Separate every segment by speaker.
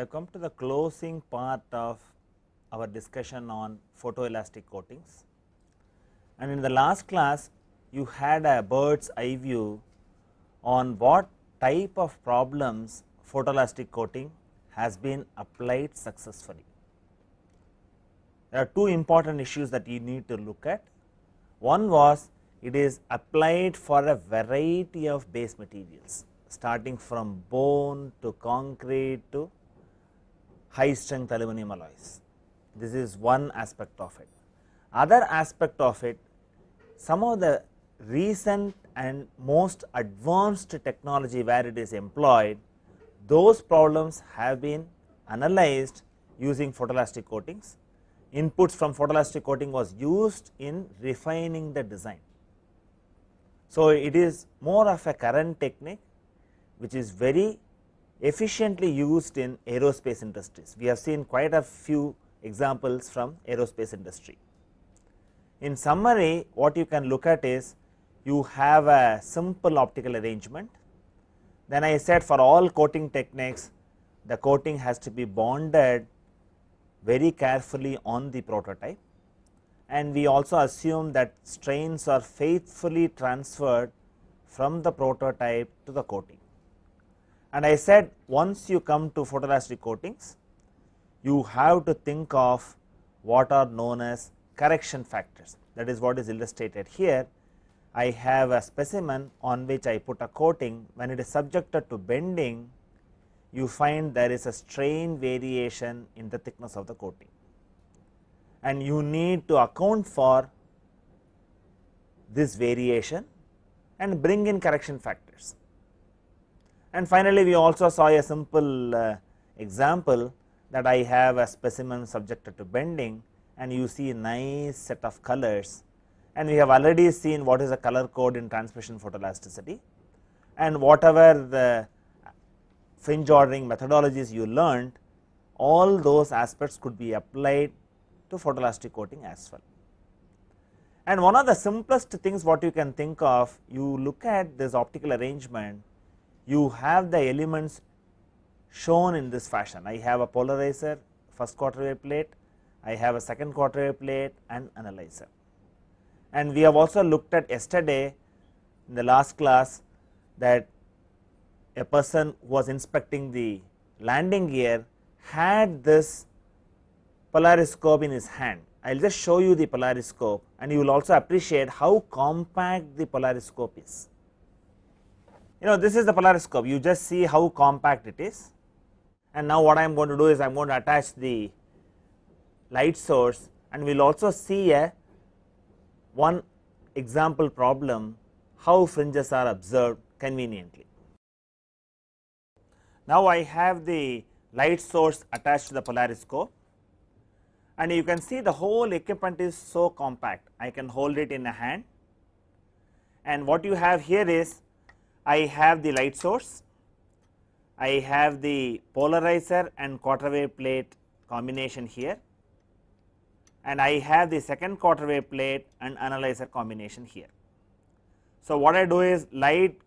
Speaker 1: have come to the closing part of our discussion on photoelastic coatings, and in the last class you had a bird's eye view on what type of problems photoelastic coating has been applied successfully. There are two important issues that you need to look at. One was it is applied for a variety of base materials, starting from bone to concrete to high strength aluminum alloys. This is one aspect of it. Other aspect of it, some of the recent and most advanced technology where it is employed, those problems have been analyzed using photoelastic coatings. Inputs from photoelastic coating was used in refining the design. So, it is more of a current technique which is very efficiently used in aerospace industries. We have seen quite a few examples from aerospace industry. In summary, what you can look at is you have a simple optical arrangement. Then I said for all coating techniques, the coating has to be bonded very carefully on the prototype, and we also assume that strains are faithfully transferred from the prototype to the coating. And I said once you come to photoelastic coatings, you have to think of what are known as correction factors. That is what is illustrated here. I have a specimen on which I put a coating. When it is subjected to bending, you find there is a strain variation in the thickness of the coating, and you need to account for this variation and bring in correction factors. And finally, we also saw a simple example that I have a specimen subjected to bending, and you see a nice set of colors, and we have already seen what is a color code in transmission photoelasticity, and whatever the fringe ordering methodologies you learned, all those aspects could be applied to photoelastic coating as well. And one of the simplest things what you can think of, you look at this optical arrangement, you have the elements shown in this fashion. I have a polarizer, first quarter wave plate, I have a second quarter wave plate and analyzer. And we have also looked at yesterday in the last class that a person who was inspecting the landing gear had this polariscope in his hand. I will just show you the polariscope, and you will also appreciate how compact the polariscope is. This is the polariscope, you just see how compact it is. And now what I am going to do is I am going to attach the light source, and we will also see one example problem how fringes are observed conveniently. Now I have the light source attached to the polariscope, and you can see the whole equipment is so compact. I can hold it in a hand, and what you have here is I have the light source, I have the polarizer and quarter wave plate combination here, and I have the second quarter wave plate and analyzer combination here. So, what I do is light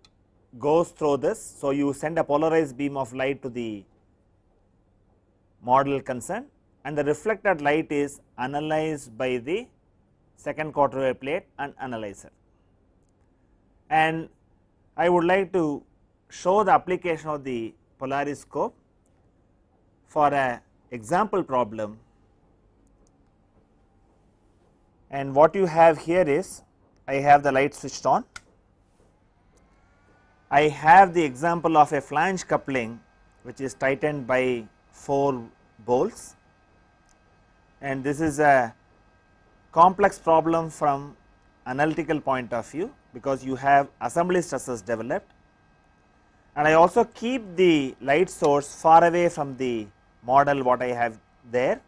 Speaker 1: goes through this. So, you send a polarized beam of light to the model concerned, and the reflected light is analyzed by the second quarter wave plate and analyzer. And I would like to show the application of the polariscope for a example problem. And what you have here is I have the light switched on, I have the example of a flange coupling which is tightened by 4 bolts, and this is a complex problem from analytical point of view because you have assembly stresses developed, and I also keep the light source far away from the model what I have there.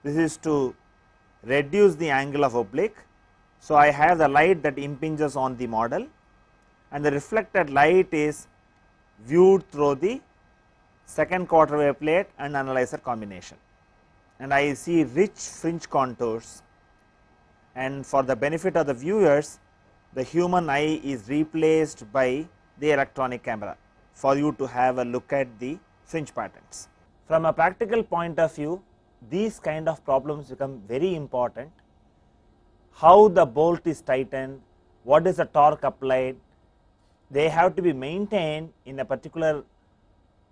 Speaker 1: This is to reduce the angle of oblique. So, I have the light that impinges on the model, and the reflected light is viewed through the second quarter wave plate and analyzer combination, and I see rich fringe contours. And for the benefit of the viewers, the human eye is replaced by the electronic camera for you to have a look at the fringe patterns. From a practical point of view, these kind of problems become very important. How the bolt is tightened, what is the torque applied, they have to be maintained in a particular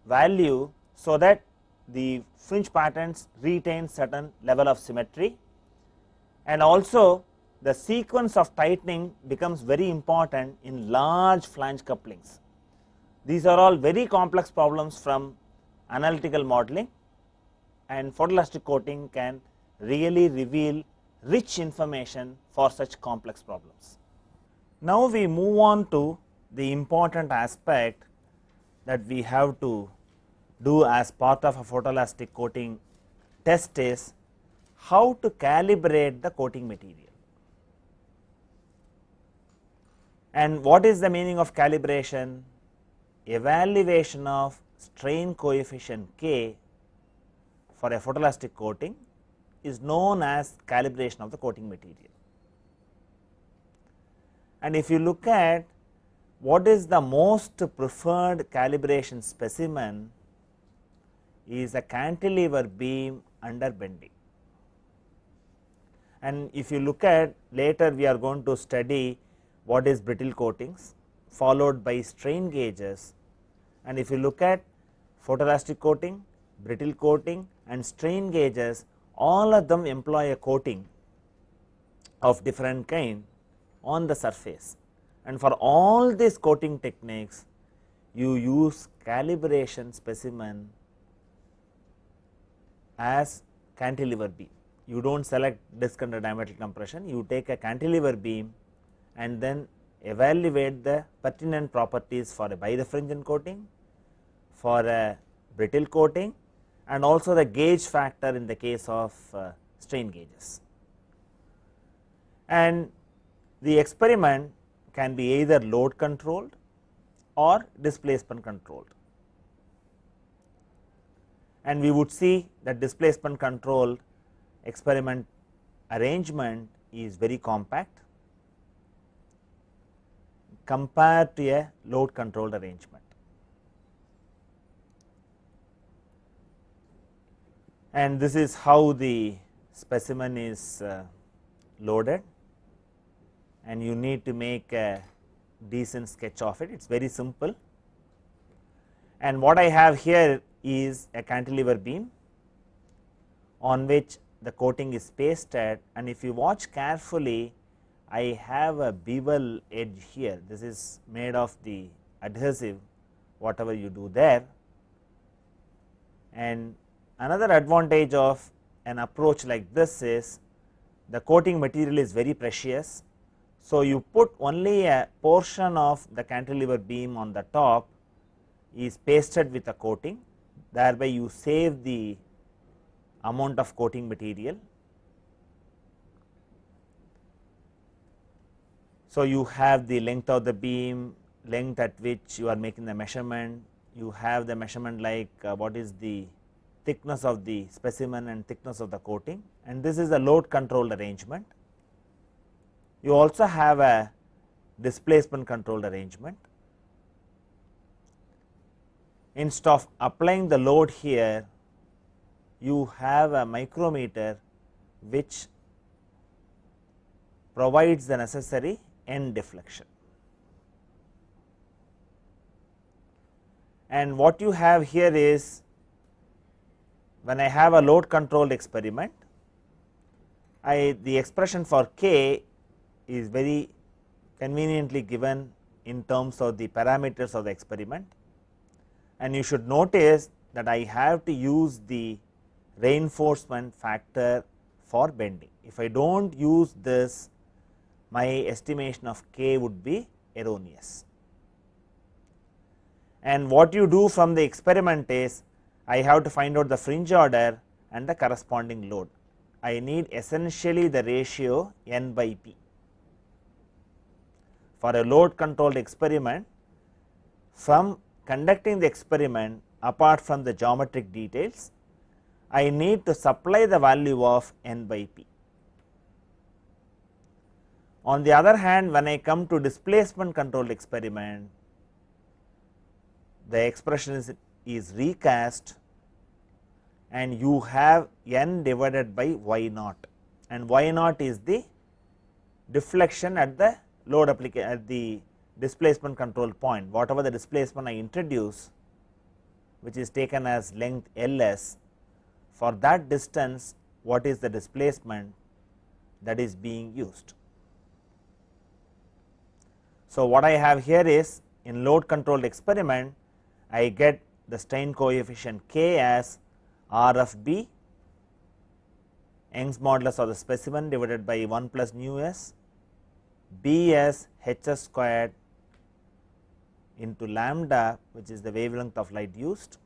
Speaker 1: value, so that the fringe patterns retain certain level of symmetry, and also the sequence of tightening becomes very important in large flange couplings. These are all very complex problems from analytical modeling, and photoelastic coating can really reveal rich information for such complex problems. Now we move on to the important aspect that we have to do as part of a photoelastic coating test is how to calibrate the coating material. And what is the meaning of calibration? Evaluation of strain coefficient K for a photoelastic coating is known as calibration of the coating material. And if you look at what is the most preferred calibration specimen, is a cantilever beam under bending. And if you look at later, we are going to study what is brittle coatings, followed by strain gauges. And if you look at photoelastic coating, brittle coating and strain gauges, all of them employ a coating of different kind on the surface, and for all these coating techniques you use calibration specimen as cantilever beam. You do not select disc under diametric compression, you take a cantilever beam and then evaluate the pertinent properties for a birefringent coating, for a brittle coating, and also the gauge factor in the case of strain gauges. And the experiment can be either load controlled or displacement controlled, and we would see that displacement controlled experiment arrangement is very compact compared to a load controlled arrangement. And this is how the specimen is loaded, and you need to make a decent sketch of it. It is very simple, and what I have here is a cantilever beam on which the coating is pasted, and if you watch carefully, I have a bevel edge here. This is made of the adhesive, whatever you do there. And another advantage of an approach like this is the coating material is very precious. So, you put only a portion of the cantilever beam on the top is pasted with a coating, thereby you save the amount of coating material. So, you have the length of the beam, length at which you are making the measurement, you have the measurement like what is the thickness of the specimen and thickness of the coating, and this is the load controlled arrangement. You also have a displacement controlled arrangement. Instead of applying the load here, you have a micrometer which provides the necessary end deflection. And what you have here is, when I have a load controlled experiment, the expression for K is very conveniently given in terms of the parameters of the experiment, and you should notice that I have to use the reinforcement factor for bending. If I do not use this, my estimation of K would be erroneous. And what you do from the experiment is, I have to find out the fringe order and the corresponding load. I need essentially the ratio n by p. For a load controlled experiment, from conducting the experiment, apart from the geometric details, I need to supply the value of n by p. On the other hand, when I come to displacement controlled experiment, the expression is recast and you have n divided by y naught, and y naught is the deflection at the load application at the displacement control point. Whatever the displacement I introduce, which is taken as length Ls, for that distance what is the displacement that is being used. So, what I have here is, in load controlled experiment I get the strain coefficient K as R of B, Young's modulus of the specimen divided by 1 plus nu s, B as Hs squared into lambda, which is the wavelength of light used,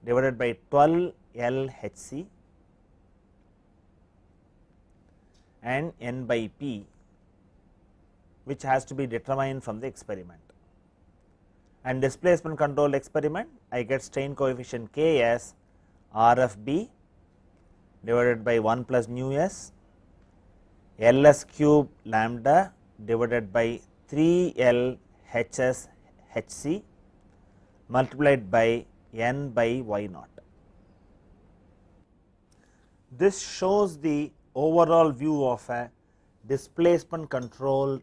Speaker 1: divided by 12 L Hc, and n by p, which has to be determined from the experiment. And displacement controlled experiment, I get strain coefficient K as R of B divided by 1 plus nu s, Ls cube lambda divided by 3 L Hs Hc multiplied by n by y naught. This shows the overall view of a displacement controlled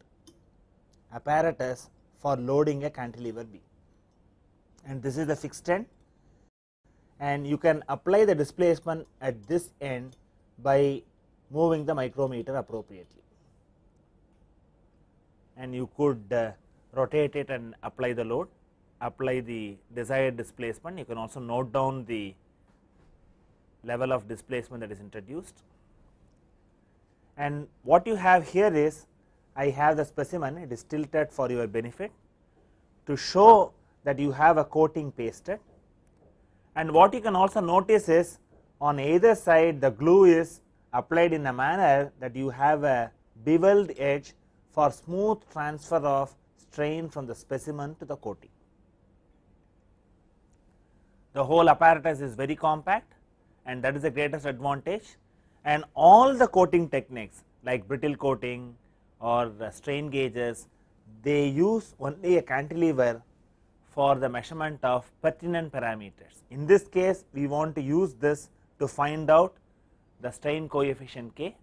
Speaker 1: apparatus for loading a cantilever beam, and this is the fixed end, and you can apply the displacement at this end by moving the micrometer appropriately, and you could rotate it and apply the load, apply the desired displacement. You can also note down the level of displacement that is introduced, and what you have here is, I have the specimen, it is tilted for your benefit to show that you have a coating pasted, and what you can also notice is, on either side the glue is applied in a manner that you have a beveled edge for smooth transfer of strain from the specimen to the coating. The whole apparatus is very compact, and that is the greatest advantage, and all the coating techniques like brittle coating or strain gauges, they use only a cantilever for the measurement of pertinent parameters. In this case, we want to use this to find out the strain coefficient K,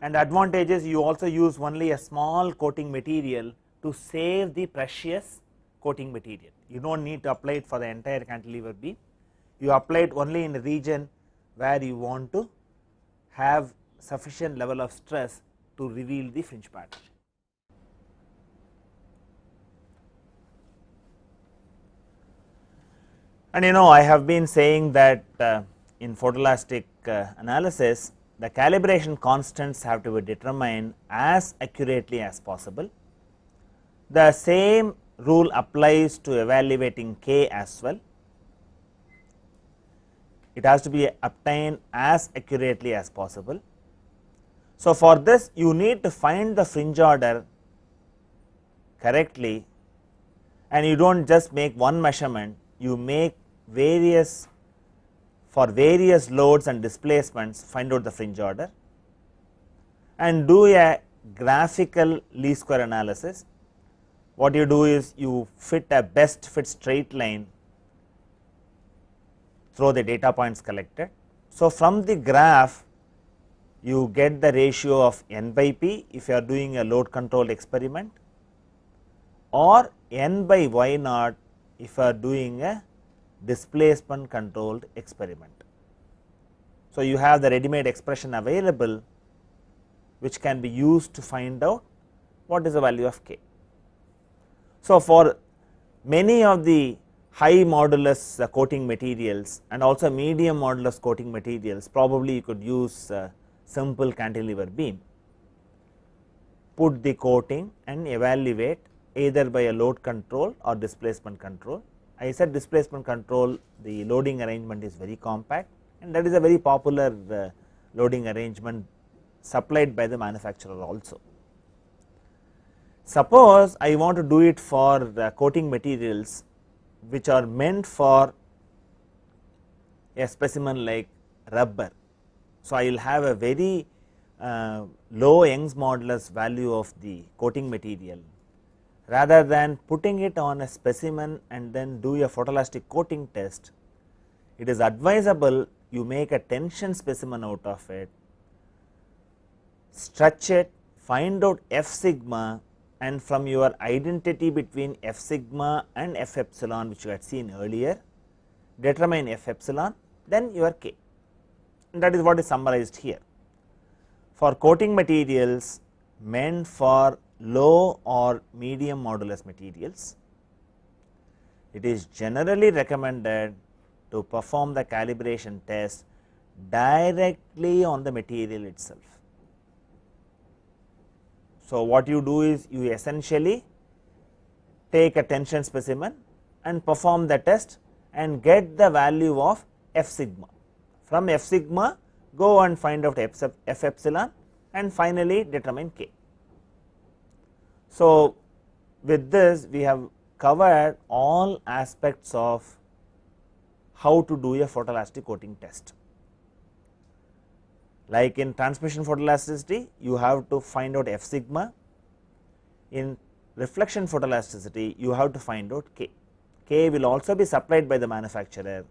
Speaker 1: and the advantage is you also use only a small coating material to save the precious coating material. You do not need to apply it for the entire cantilever beam, you apply it only in the region where you want to have sufficient level of stress to reveal the fringe pattern. And I have been saying that in photoelastic analysis, the calibration constants have to be determined as accurately as possible. The same rule applies to evaluating K as well. It has to be obtained as accurately as possible. So, for this you need to find the fringe order correctly, and you do not just make one measurement, you make various, for various loads and displacements, find out the fringe order and do a graphical least square analysis. What you do is you fit a best fit straight line through the data points collected. So, from the graph you get the ratio of n by p if you are doing a load controlled experiment, or n by y naught if you are doing a displacement controlled experiment. So, you have the ready made expression available which can be used to find out what is the value of K. So, for many of the high modulus coating materials and also medium modulus coating materials, probably you could use simple cantilever beam, put the coating and evaluate either by a load control or displacement control. I said displacement control, the loading arrangement is very compact, and that is a very popular loading arrangement supplied by the manufacturer also. Suppose I want to do it for the coating materials which are meant for a specimen like rubber. So, I will have a very low Young's modulus value of the coating material. Rather than putting it on a specimen and then do a photoelastic coating test, it is advisable you make a tension specimen out of it, stretch it, find out F sigma, and from your identity between F sigma and F epsilon, which you had seen earlier, determine F epsilon, then your K, and that is what is summarized here. For coating materials meant for low or medium modulus materials, it is generally recommended to perform the calibration test directly on the material itself. So, what you do is you essentially take a tension specimen and perform the test and get the value of F sigma. From F sigma, go and find out F epsilon and finally determine K. So, with this we have covered all aspects of how to do a photoelastic coating test. Like in transmission photoelasticity, you have to find out F sigma. In reflection photoelasticity, you have to find out K. K will also be supplied by the manufacturer,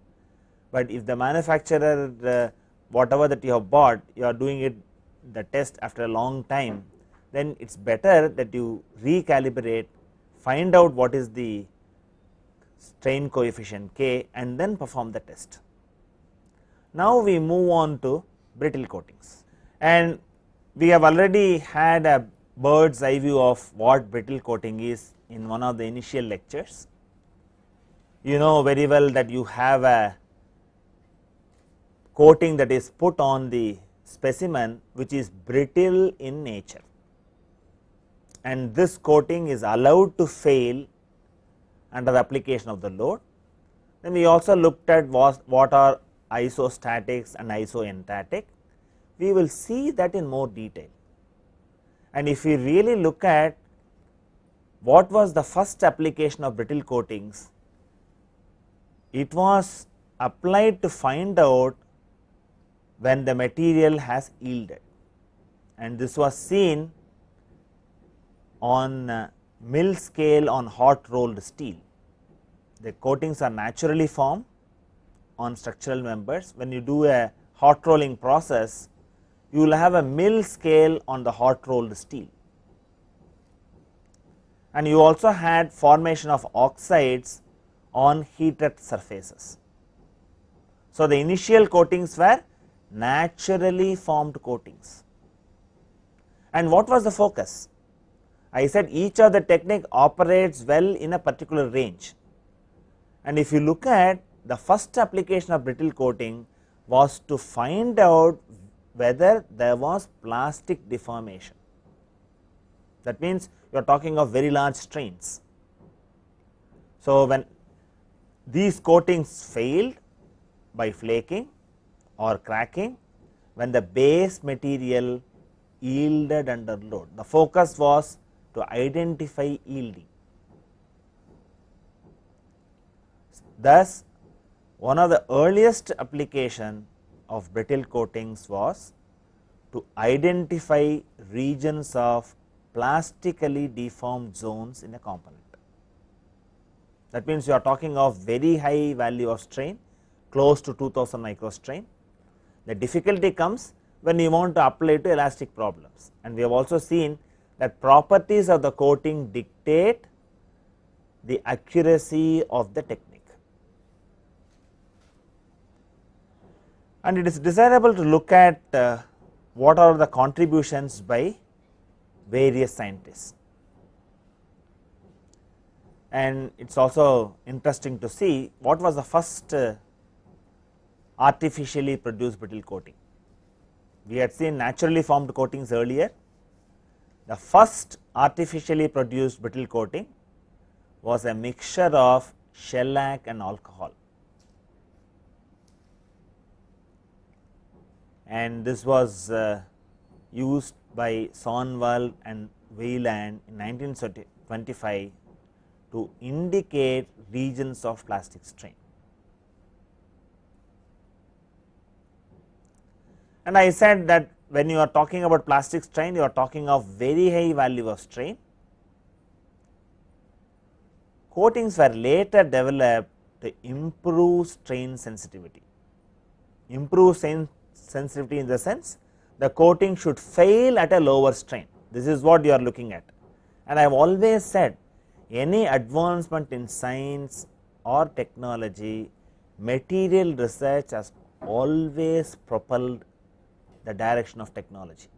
Speaker 1: but if the manufacturer whatever that you have bought, you are doing it the test after a long time, then it is better that you recalibrate, find out what is the strain coefficient K and then perform the test. Now, we move on to brittle coatings, and we have already had a bird's eye view of what brittle coating is in one of the initial lectures. You know very well that you have a coating that is put on the specimen which is brittle in nature, and this coating is allowed to fail under the application of the load. Then we also looked at what are isostatics and isoenstatic. We will see that in more detail, and if we really look at what was the first application of brittle coatings, it was applied to find out when the material has yielded, and this was seen on mill scale on hot rolled steel. The coatings are naturally formed on structural members. When you do a hot rolling process, you will have a mill scale on the hot rolled steel, and you also had formation of oxides on heated surfaces. So, the initial coatings were naturally formed coatings, and what was the focus? I said each of the technique operates well in a particular range, and if you look at the first application of brittle coating was to find out whether there was plastic deformation. That means you are talking of very large strains. So, when these coatings failed by flaking or cracking, when the base material yielded under load, the focus was to identify yielding. Thus, one of the earliest application of brittle coatings was to identify regions of plastically deformed zones in a component. That means, you are talking of very high value of strain, close to 2000 microstrain. The difficulty comes when you want to apply to elastic problems, and we have also seen that properties of the coating dictate the accuracy of the technique. And it is desirable to look at what are the contributions by various scientists, and it is also interesting to see what was the first artificially produced brittle coating. We had seen naturally formed coatings earlier. The first artificially produced brittle coating was a mixture of shellac and alcohol, and this was used by Sonwald and Weyland in 1925 to indicate regions of plastic strain. And I said that when you are talking about plastic strain, you are talking of very high value of strain. Coatings were later developed to improve strain sensitivity. improve sensitivity in the sense the coating should fail at a lower strain. This is what you are looking at, and I have always said any advancement in science or technology, material research has always propelled the direction of technology.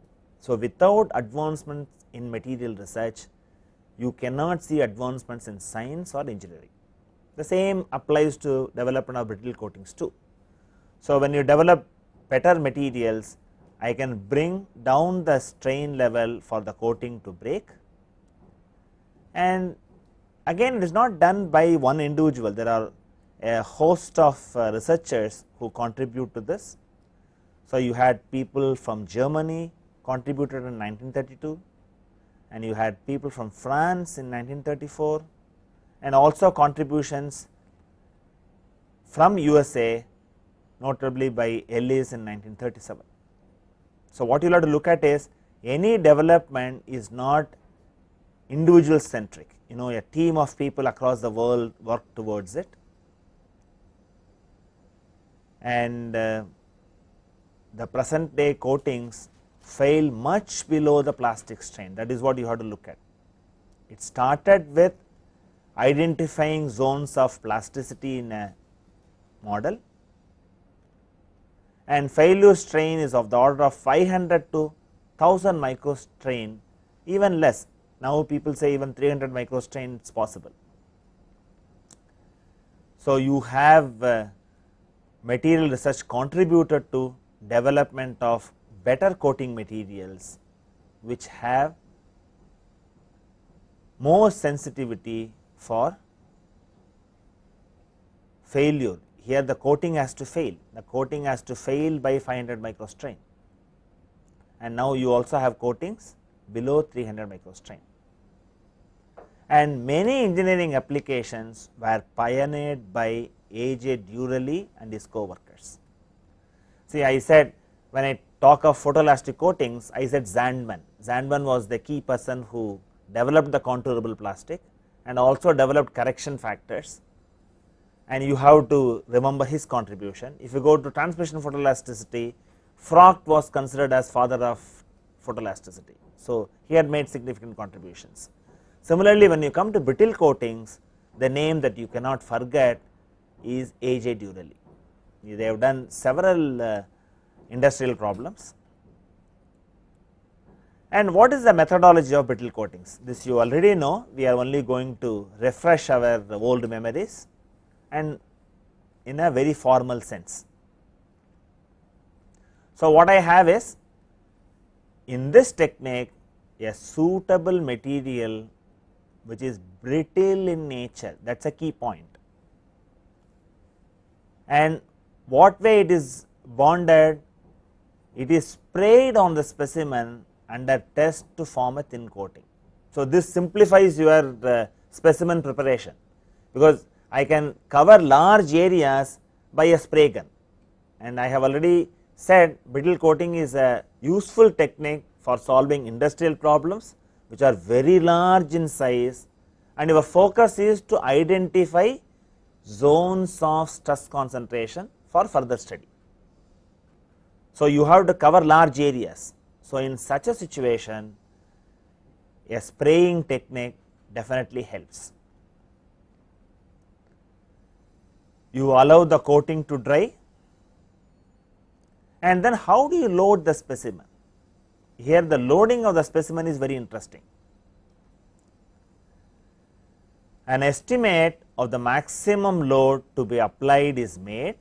Speaker 1: So, without advancements in material research, you cannot see advancements in science or engineering. The same applies to development of brittle coatings too. So, when you develop better materials, I can bring down the strain level for the coating to break, and again it is not done by one individual. There are a host of researchers who contribute to this. So, you had people from Germany contributed in 1932, and you had people from France in 1934, and also contributions from USA, notably by Ellis in 1937. So, what you will have to look at is any development is not individual centric, a team of people across the world work towards it, and the present day coatings fail much below the plastic strain. That is what you have to look at. It started with identifying zones of plasticity in a model, and failure strain is of the order of 500 to 1000 microstrain, even less. Now people say even 300 microstrain is possible. So, you have material research contributed to development of better coating materials which have more sensitivity for failure. Here the coating has to fail, by 500 microstrain, and now you also have coatings below 300 microstrain, and many engineering applications were pioneered by A.J. Durelli and his co-workers. See, I said when I talk of photoelastic coatings, I said Zandman. Zandman was the key person who developed the contourable plastic and also developed correction factors, and you have to remember his contribution. If you go to transmission photoelasticity, Frogt was considered as father of photoelasticity. So, he had made significant contributions. Similarly, when you come to brittle coatings, the name that you cannot forget is A.J. Durelli. They have done several industrial problems. And what is the methodology of brittle coatings? This you already know. We are only going to refresh our old memories and in a very formal sense. So, what I have is, in this technique, a suitable material which is brittle in nature, that is a key point, and what way it is bonded, it is sprayed on the specimen under test to form a thin coating. So, this simplifies your specimen preparation, because I can cover large areas by a spray gun, and I have already said brittle coating is a useful technique for solving industrial problems which are very large in size, and your focus is to identify zones of stress concentration for further study. So, you have to cover large areas. So, in such a situation, a spraying technique definitely helps. You allow the coating to dry, and then how do you load the specimen? Here the loading of the specimen is very interesting. An estimate of the maximum load to be applied is made,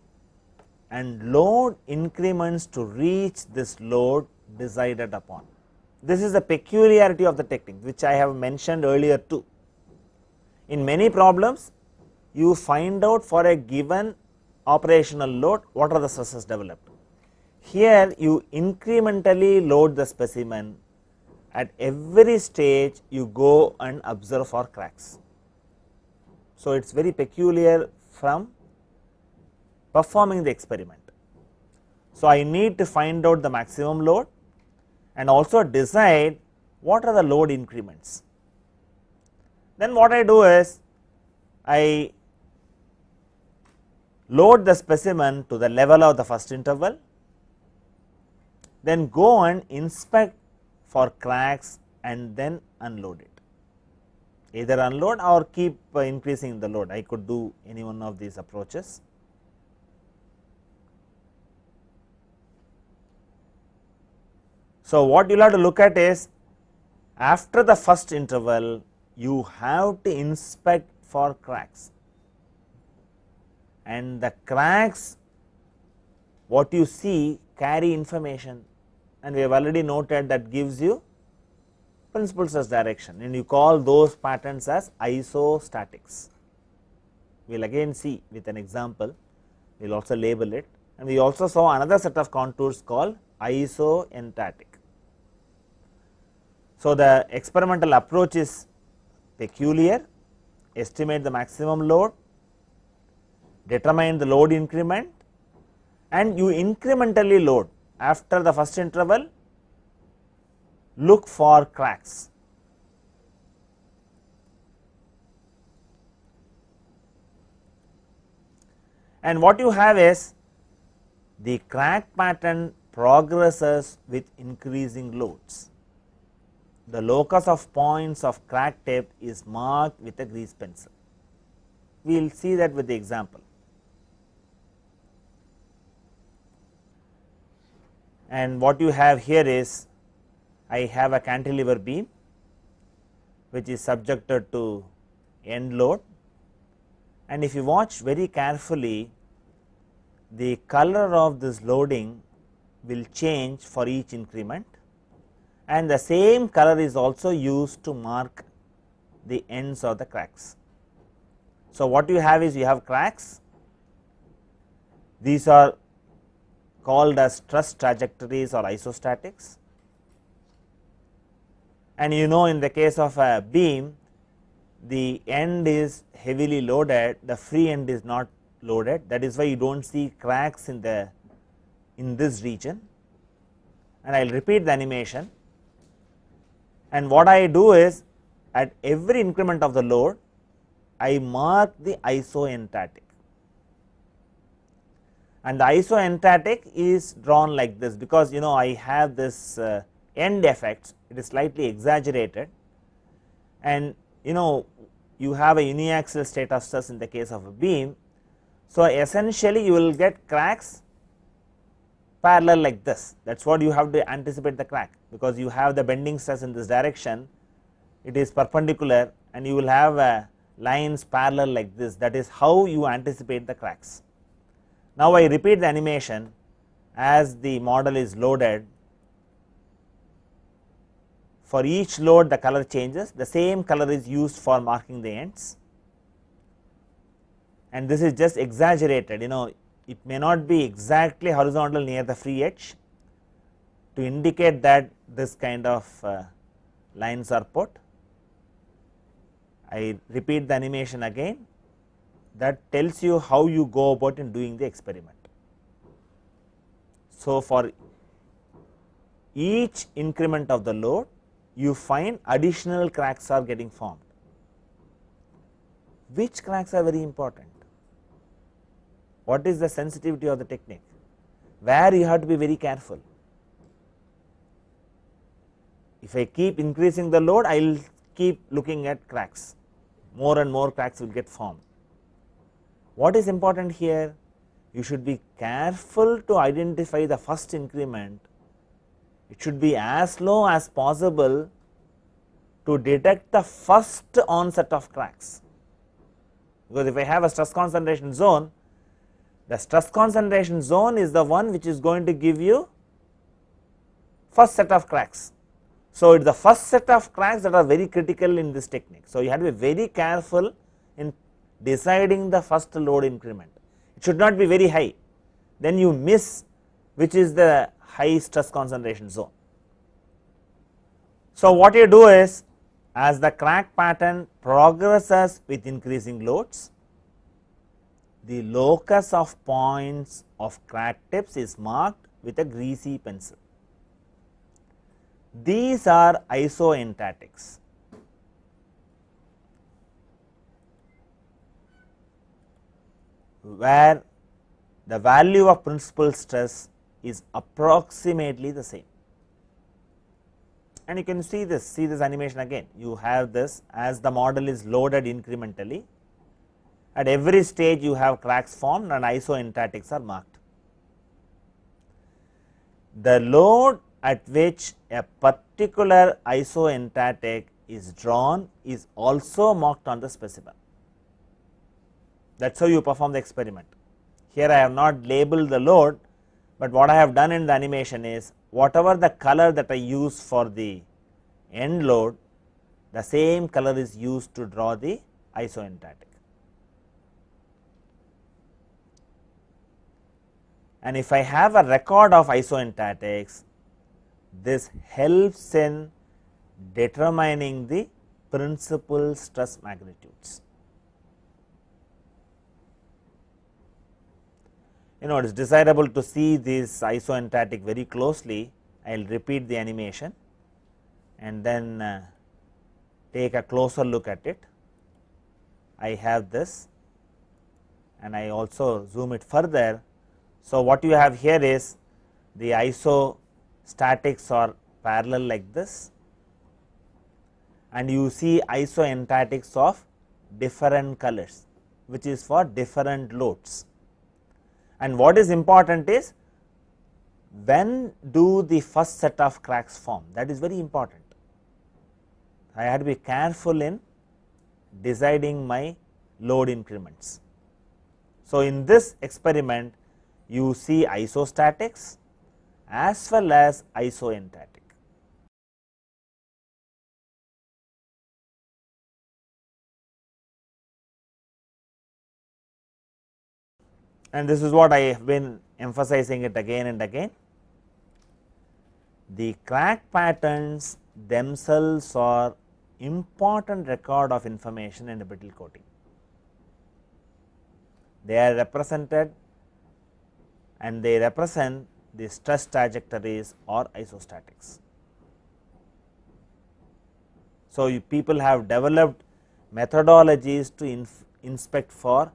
Speaker 1: and load increments to reach this load decided upon. This is the peculiarity of the technique, which I have mentioned earlier too. In many problems, you find out for a given operational load what are the stresses developed. Here you incrementally load the specimen. At every stage you go and observe for cracks. So, it is very peculiar from performing the experiment. So, I need to find out the maximum load and also decide what are the load increments. Then what I do is, I load the specimen to the level of the first interval, then go and inspect for cracks and then unload it. Either unload or keep increasing the load. I could do any one of these approaches. So, what you will have to look at is, after the first interval you have to inspect for cracks, and the cracks what you see carry information, and we have already noted that gives you principal stress direction, and you call those patterns as isostatics. We will again see with an example, we will also label it, and we also saw another set of contours called isoenstatic. So, the experimental approach is peculiar: estimate the maximum load, determine the load increment, and you incrementally load. After the first interval, look for cracks. And what you have is, the crack pattern progresses with increasing loads. The locus of points of crack tip is marked with a grease pencil. We will see that with the example. And what you have here is, I have a cantilever beam which is subjected to end load, and if you watch very carefully, the color of this loading will change for each increment, and the same color is also used to mark the ends of the cracks. So, what you have is, you have cracks, these are called as stress trajectories or isostatics, and you know, in the case of a beam, the end is heavily loaded, the free end is not loaded, that is why you do not see cracks in this region. And I will repeat the animation, and what I do is, at every increment of the load I mark the isoenstatic, and the isoenstatic is drawn like this, because you know, I have this end effects, it is slightly exaggerated, and you know, you have a uniaxial state of stress in the case of a beam. So, essentially you will get cracks parallel like this, that is what you have to anticipate the crack, because you have the bending stress in this direction, it is perpendicular, and you will have lines parallel like this, that is how you anticipate the cracks. Now, I repeat the animation as the model is loaded. For each load the color changes, the same color is used for marking the ends, and this is just exaggerated, you know, it may not be exactly horizontal near the free edge to indicate that this kind of lines are put. I repeat the animation again, that tells you how you go about in doing the experiment. So, for each increment of the load you find additional cracks are getting formed. Which cracks are very important? What is the sensitivity of the technique? Where you have to be very careful. If I keep increasing the load, I will keep looking at cracks, more and more cracks will get formed. What is important here? You should be careful to identify the first increment. It should be as low as possible to detect the first onset of cracks, because if I have a stress concentration zone, the stress concentration zone is the one which is going to give you first set of cracks. So, it is the first set of cracks that are very critical in this technique. So, you have to be very careful in deciding the first load increment. It should not be very high, then you miss which is the high stress concentration zone. So, what you do is, as the crack pattern progresses with increasing loads, the locus of points of crack tips is marked with a greasy pencil. These are isoenstatics. Where the value of principal stress is approximately the same. And you can see this animation again. You have this as the model is loaded incrementally. At every stage you have cracks formed and isoenstatics are marked. The load at which a particular isoenstatic is drawn is also marked on the specimen. That is how you perform the experiment. Here I have not labeled the load, but what I have done in the animation is whatever the color that I use for the end load, the same color is used to draw the isoenstatic. And if I have a record of isoenstatics, this helps in determining the principal stress magnitudes. It is desirable to see this isoenstatic very closely. I will repeat the animation and then take a closer look at it. I have this and I also zoom it further. So, what you have here is the isostatics are parallel like this, and you see isoenstatics of different colors, which is for different loads. And what is important is when do the first set of cracks form, that is very important. I had to be careful in deciding my load increments. So, in this experiment you see isostatics as well as isoenstatic. And this is what I have been emphasizing it again and again. The crack patterns themselves are important record of information in a brittle coating. They are represented and they represent the stress trajectories or isostatics. So, people have developed methodologies to inspect for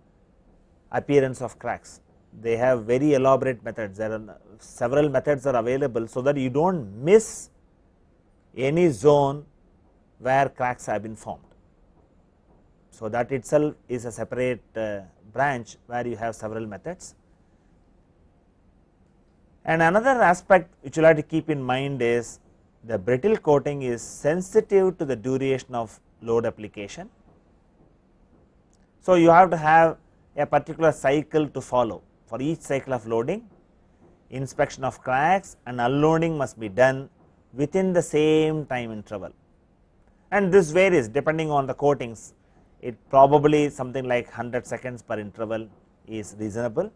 Speaker 1: appearance of cracks. They have very elaborate methods. There are several methods are available, so that you do not miss any zone where cracks have been formed. So, that itself is a separate branch where you have several methods. And another aspect which you have to keep in mind is the brittle coating is sensitive to the duration of load application. So, you have to have a particular cycle to follow. For each cycle of loading, inspection of cracks and unloading must be done within the same time interval, and this varies depending on the coatings. It probably something like 100 seconds per interval is reasonable.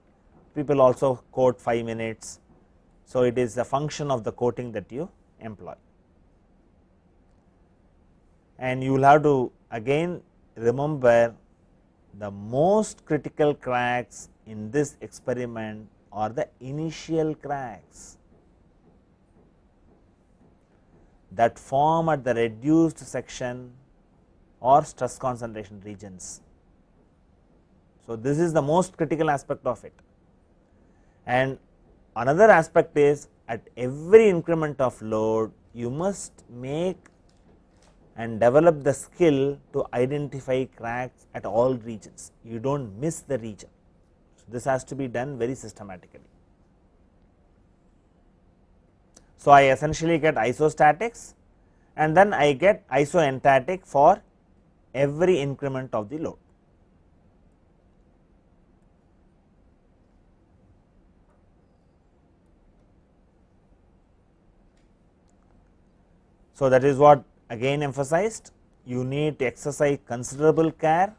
Speaker 1: People also coat 5 minutes. So, it is a function of the coating that you employ, and you will have to again remember the most critical cracks in this experiment are the initial cracks that form at the reduced section or stress concentration regions. So, this is the most critical aspect of it. And another aspect is at every increment of load you must make and develop the skill to identify cracks at all regions. You do not miss the region. So, this has to be done very systematically. So, I essentially get isostatics and then I get isoenstatic for every increment of the load. So, that is what again emphasized. You need to exercise considerable care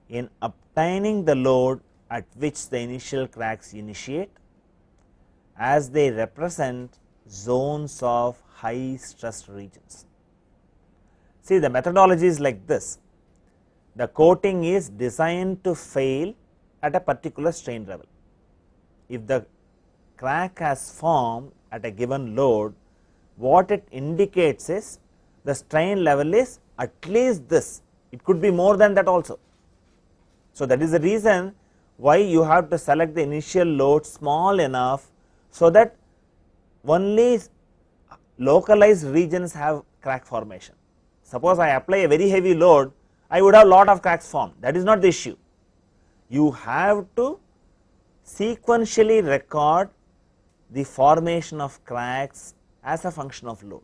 Speaker 1: in obtaining the load at which the initial cracks initiate, as they represent zones of high stress regions. See, the methodology is like this. The coating is designed to fail at a particular strain level. If the crack has formed at a given load, what it indicates is the strain level is at least this, it could be more than that also. So, that is the reason Why? You have to select the initial load small enough, so that only localized regions have crack formation. Suppose I apply a very heavy load, I would have lot of cracks formed, that is not the issue. You have to sequentially record the formation of cracks as a function of load.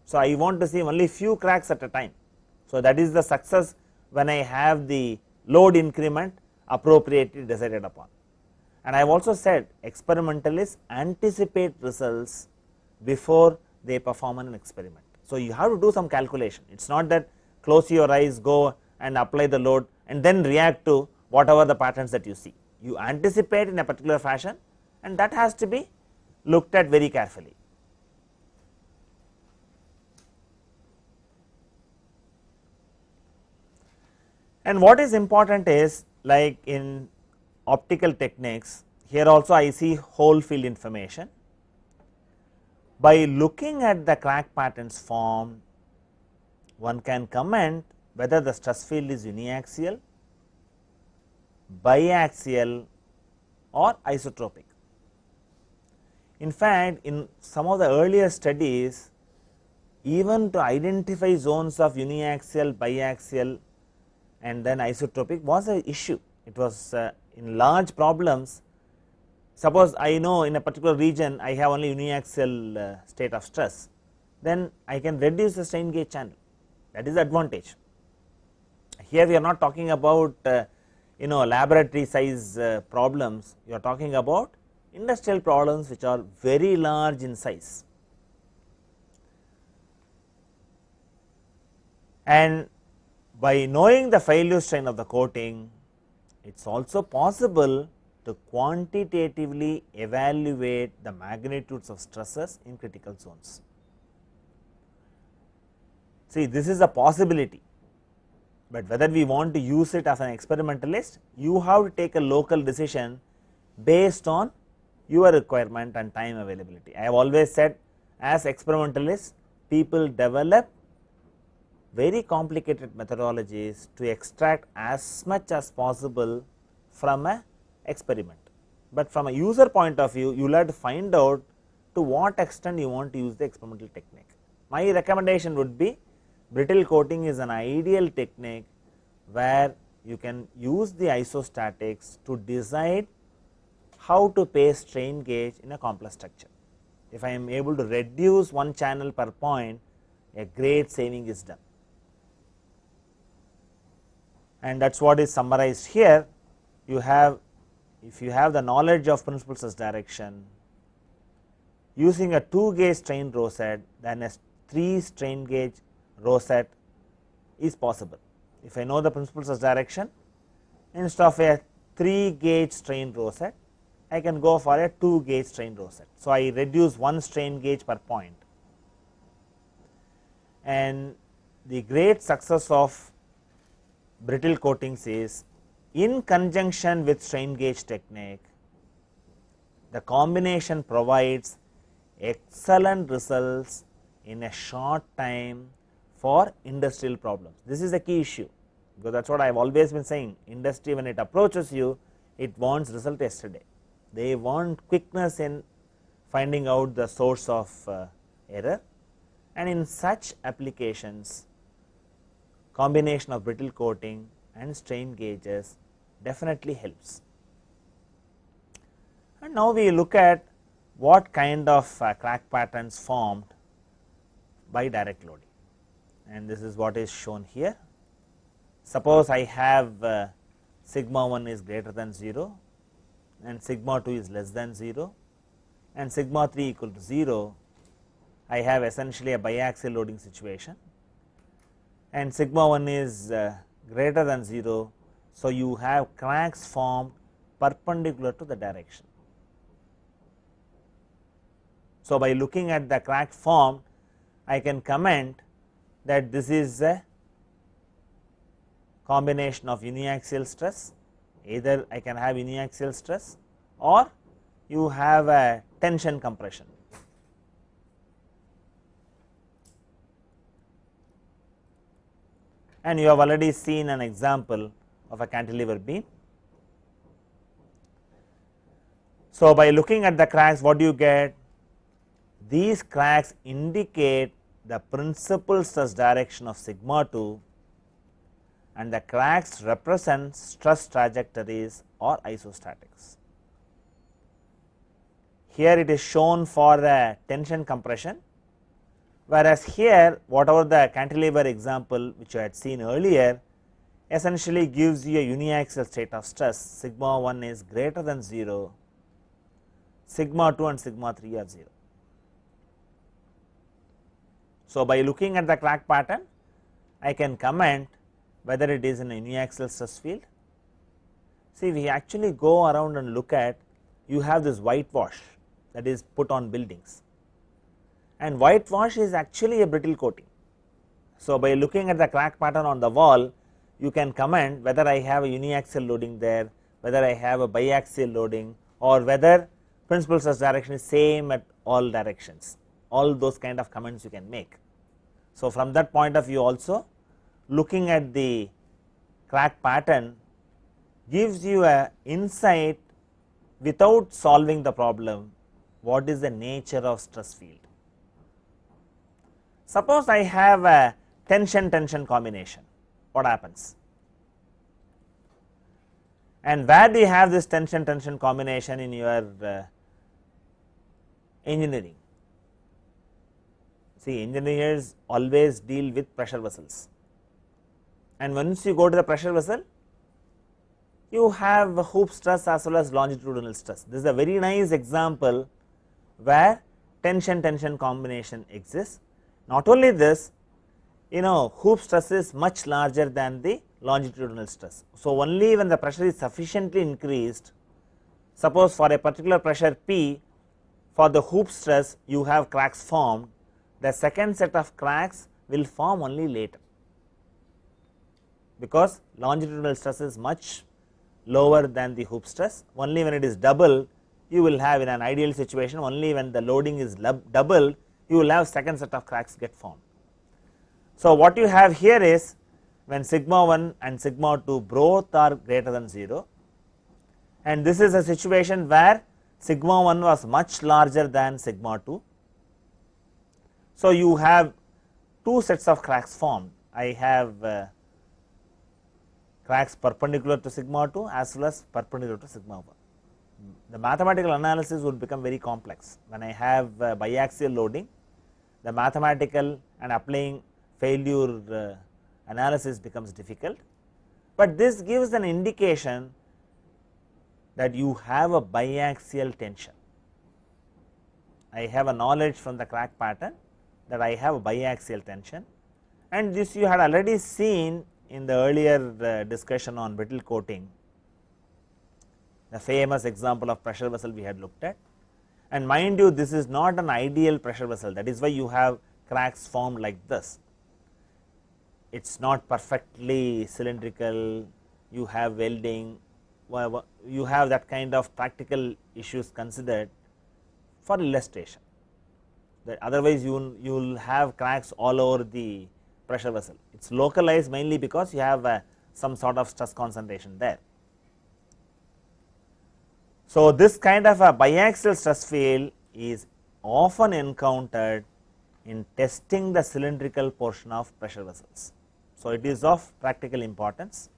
Speaker 1: So, I want to see only few cracks at a time. So, that is the success when I have the load increment appropriately decided upon. And I have also said experimentalists anticipate results before they perform an experiment. So, you have to do some calculation, it is not that close your eyes, go and apply the load and then react to whatever the patterns that you see. You anticipate in a particular fashion, and that has to be looked at very carefully. And what is important is, like in optical techniques, here also I see whole field information. By looking at the crack patterns formed, one can comment whether the stress field is uniaxial, biaxial or isotropic. In fact, in some of the earlier studies, even to identify zones of uniaxial, biaxial and then isotropic was an issue. It was in large problems. Suppose I know in a particular region I have only uniaxial state of stress, then I can reduce the strain gauge channel, that is the advantage. Here we are not talking about laboratory size problems, you are talking about industrial problems which are very large in size. And by knowing the failure strain of the coating, it is also possible to quantitatively evaluate the magnitudes of stresses in critical zones. See, this is a possibility, but whether we want to use it as an experimentalist, you have to take a local decision based on your requirement and time availability. I have always said, as experimentalists, people develop very complicated methodologies to extract as much as possible from a experiment, but from a user point of view, you will have to find out to what extent you want to use the experimental technique. My recommendation would be, brittle coating is an ideal technique where you can use the isostatics to decide how to paste strain gauge in a complex structure. If I am able to reduce one channel per point, a great saving is done, and that is what is summarized here. You have, if you have the knowledge of principal stress direction, using a 2 gauge strain rosette, then a 3 strain gauge rosette is possible. If I know the principal stress direction, instead of a 3 gauge strain rosette, I can go for a 2 gauge strain rosette. So, I reduce one strain gauge per point, and the great success of brittle coatings is, in conjunction with strain gauge technique, the combination provides excellent results in a short time for industrial problems. This is the key issue, because that is what I have always been saying. Industry, when it approaches you, it wants result yesterday. They want quickness in finding out the source of error, and in such applications, combination of brittle coating and strain gauges definitely helps. And now we look at what kind of crack patterns formed by direct loading, and this is what is shown here. Suppose I have sigma 1 is greater than 0 and sigma 2 is less than 0 and sigma 3 equal to 0, I have essentially a biaxial loading situation, and sigma 1 is greater than 0. So, you have cracks formed perpendicular to the direction. So, by looking at the crack formed, I can comment that this is a combination of uniaxial stress, either I can have uniaxial stress or you have a tension compression. And you have already seen an example of a cantilever beam. So, by looking at the cracks, what do you get? These cracks indicate the principal stress direction of sigma 2, and the cracks represent stress trajectories or isostatics. Here it is shown for the tension compression, whereas here whatever the cantilever example which I had seen earlier essentially gives you a uniaxial state of stress, sigma 1 is greater than 0, sigma 2 and sigma 3 are 0. So, by looking at the crack pattern, I can comment whether it is in a uniaxial stress field. See, we actually go around and look at, you have this whitewash that is put on buildings, and whitewash is actually a brittle coating. So, by looking at the crack pattern on the wall, you can comment whether I have a uniaxial loading there, whether I have a biaxial loading, or whether principal stress direction is same at all directions. All those kind of comments you can make. So, from that point of view also, looking at the crack pattern gives you a insight without solving the problem, what is the nature of stress field. Suppose I have a tension combination, what happens? And where do you have this tension combination in your engineering? See, engineers always deal with pressure vessels, and once you go to the pressure vessel, you have hoop stress as well as longitudinal stress. This is a very nice example where tension combination exists. Not only this, hoop stress is much larger than the longitudinal stress. So, only when the pressure is sufficiently increased, suppose for a particular pressure P, for the hoop stress you have cracks formed, the second set of cracks will form only later, because longitudinal stress is much lower than the hoop stress. Only when it is double, you will have, in an ideal situation, only when the loading is double, you will have second set of cracks get formed. So, what you have here is when sigma 1 and sigma 2 both are greater than 0, and this is a situation where sigma 1 was much larger than sigma 2. So, you have two sets of cracks formed. I have cracks perpendicular to sigma 2 as well as perpendicular to sigma 1. The mathematical analysis would become very complex. When I have biaxial loading, the mathematical and applying failure analysis becomes difficult, but this gives an indication that you have a biaxial tension. I have a knowledge from the crack pattern that I have a biaxial tension, and this you had already seen in the earlier discussion on brittle coating, the famous example of pressure vessel we had looked at. And mind you, this is not an ideal pressure vessel, that is why you have cracks formed like this. It is not perfectly cylindrical, you have welding, you have that kind of practical issues considered for illustration, that otherwise you will have cracks all over the pressure vessel. It is localized mainly because you have some sort of stress concentration there. So, this kind of a biaxial stress field is often encountered in testing the cylindrical portion of pressure vessels. So, it is of practical importance,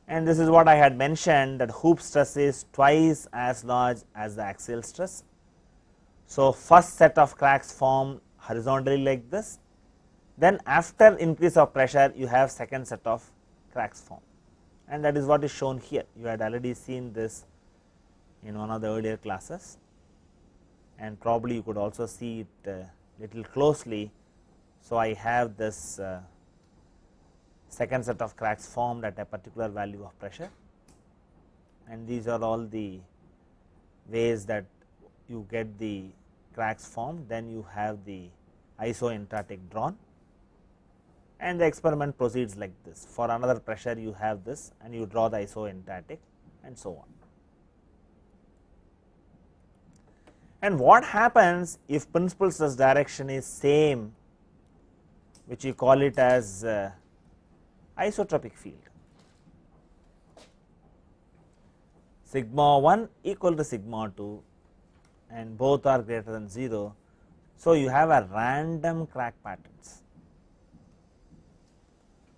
Speaker 1: and this is what I had mentioned, that hoop stress is twice as large as the axial stress. So, first set of cracks form horizontally like this, then after increase of pressure you have second set of cracks form, and that is what is shown here. You had already seen this in one of the earlier classes, and probably you could also see it little closely. So, I have this second set of cracks formed at a particular value of pressure, and these are all the ways that you get the cracks formed. Then you have the isoentropic drawn, and the experiment proceeds like this. For another pressure you have this, and you draw the isoentropic and so on. And what happens if principal stress direction is same, which you call it as isotropic field. sigma 1 equal to sigma 2 and both are greater than 0. So, you have a random crack patterns.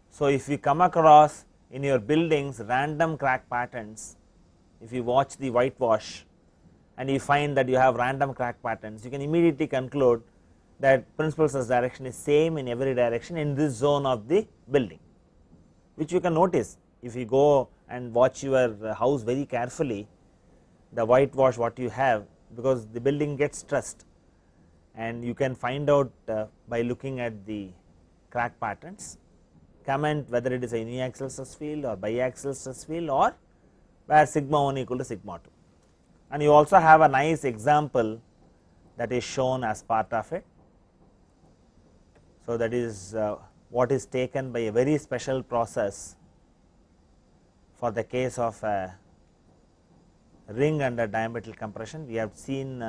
Speaker 1: So, if you come across in your buildings random crack patterns, if you watch the whitewash and you find that you have random crack patterns, you can immediately conclude that principal stress direction is same in every direction in this zone of the building, which you can notice if you go and watch your house very carefully, the whitewash what you have, because the building gets stressed, and you can find out by looking at the crack patterns, comment whether it is a uniaxial stress field or biaxial stress field or where sigma 1 equal to sigma 2. And you also have a nice example that is shown as part of it. So, that is what is taken by a very special process for the case of a ring under diametric compression. We have seen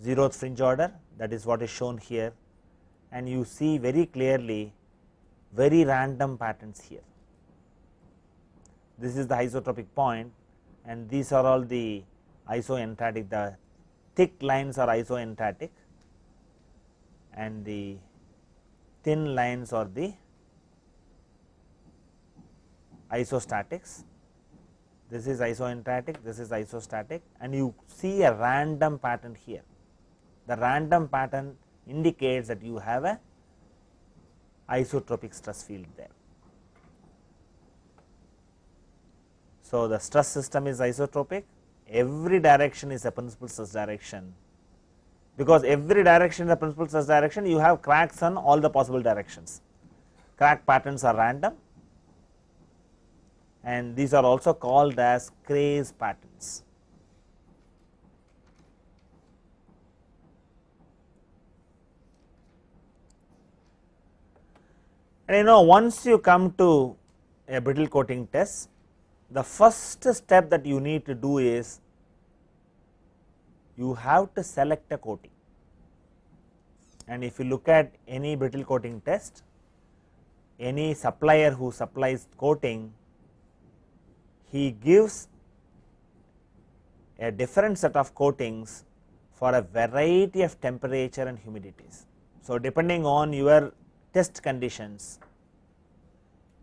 Speaker 1: 0th fringe order, that is what is shown here, and you see very clearly very random patterns here. This is the isotropic point, and these are all the isoentropic, the thick lines are isoentropic and the thin lines are the isostatics. This is isoentropic, this is isostatic, and you see a random pattern here. The random pattern indicates that you have a isotropic stress field there. So, the stress system is isotropic, every direction is a principal stress direction, because every direction in the principal stress direction you have cracks on all the possible directions. Crack patterns are random, and these are also called as Kray's patterns. And once you come to a brittle coating test, the first step that you need to do is you have to select a coating. And if you look at any brittle coating test, any supplier who supplies coating, he gives a different set of coatings for a variety of temperature and humidities. So, depending on your test conditions,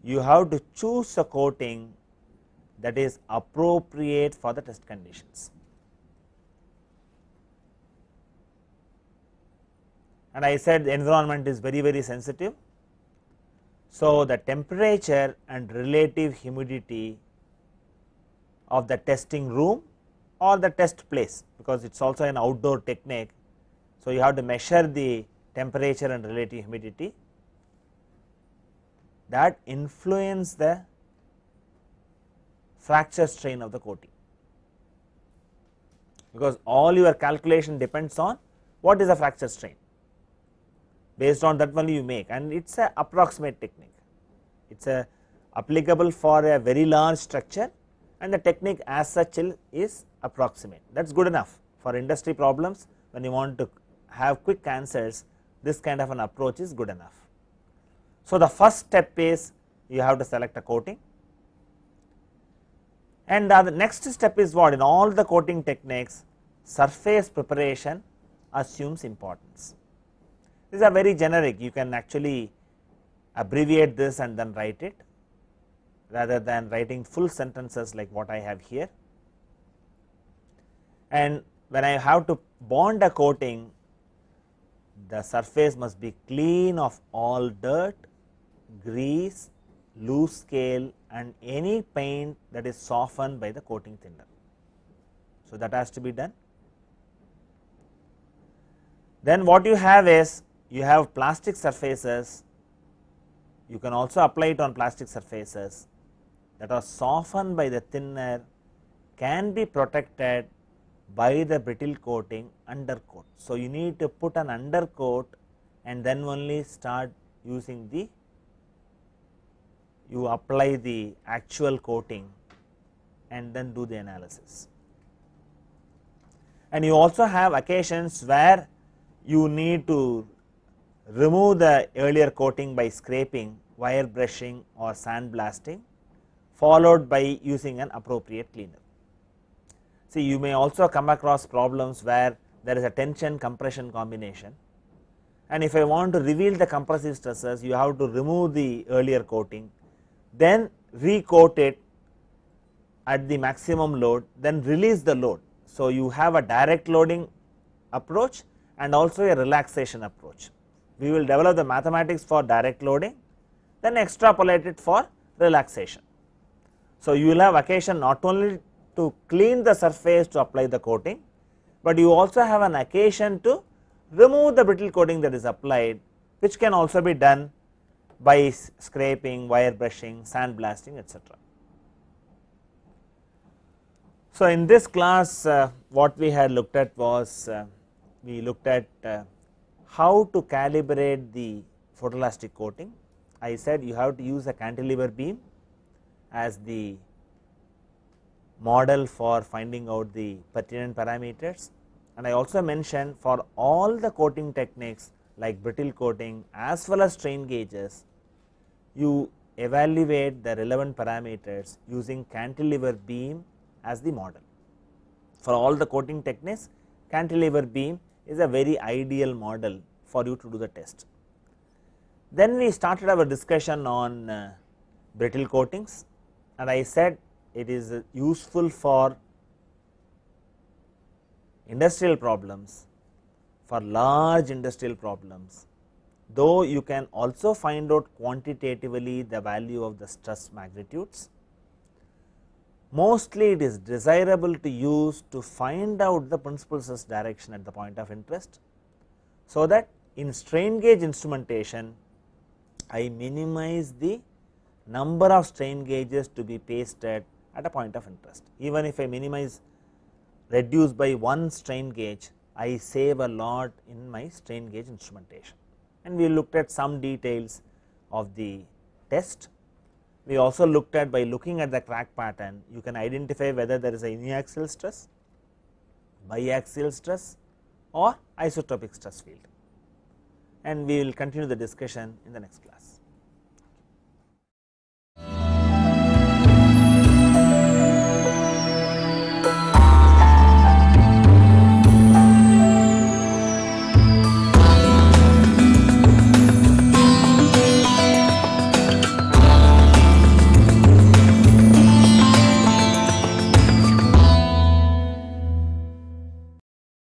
Speaker 1: you have to choose a coating that is appropriate for the test conditions. And I said the environment is very sensitive. So, the temperature and relative humidity of the testing room or the test place, because it is also an outdoor technique. So, you have to measure the temperature and relative humidity that influence the fracture strain of the coating, because all your calculation depends on what is the fracture strain. Based on that only you make, and it is a approximate technique. It is a applicable for a very large structure, and the technique as such is approximate. That is good enough for industry problems. When you want to have quick answers, this kind of an approach is good enough. So, the first step is you have to select a coating, and the next step is what? In all the coating techniques, surface preparation assumes importance. These are very generic, you can actually abbreviate this and then write it, rather than writing full sentences like what I have here. And when I have to bond a coating, the surface must be clean of all dirt, grease, loose scale, and any paint that is softened by the coating thinner. So, that has to be done. Then what you have is, you have plastic surfaces, you can also apply it on plastic surfaces that are softened by the thinner, can be protected by the brittle coating undercoat. So, you need to put an undercoat and then only start using the, you apply the actual coating and then do the analysis. And you also have occasions where you need to remove the earlier coating by scraping, wire brushing or sandblasting, followed by using an appropriate cleaner. See, you may also come across problems where there is a tension compression combination, and if I want to reveal the compressive stresses, you have to remove the earlier coating, then recoat it at the maximum load, then release the load. So, you have a direct loading approach and also a relaxation approach. We will develop the mathematics for direct loading, then extrapolate it for relaxation. So, you will have occasion not only to clean the surface to apply the coating, but you also have an occasion to remove the brittle coating that is applied, which can also be done by scraping, wire brushing, sandblasting, etc. So, in this class what we had looked at was we looked at how to calibrate the photoelastic coating. I said you have to use a cantilever beam as the model for finding out the pertinent parameters, and I also mentioned for all the coating techniques like brittle coating as well as strain gauges, you evaluate the relevant parameters using cantilever beam as the model. For all the coating techniques, cantilever beam is a very ideal model for you to do the test. Then we started our discussion on brittle coatings, and I said it is useful for industrial problems, for large industrial problems, though you can also find out quantitatively the value of the stress magnitudes. Mostly it is desirable to use to find out the principal stress direction at the point of interest, so that in strain gauge instrumentation I minimize the number of strain gauges to be pasted at a point of interest. Even if I reduce by one strain gauge, I save a lot in my strain gauge instrumentation, and we looked at some details of the test. We also looked at, by looking at the crack pattern, you can identify whether there is a uniaxial stress, biaxial stress or isotropic stress field, and we will continue the discussion in the next class.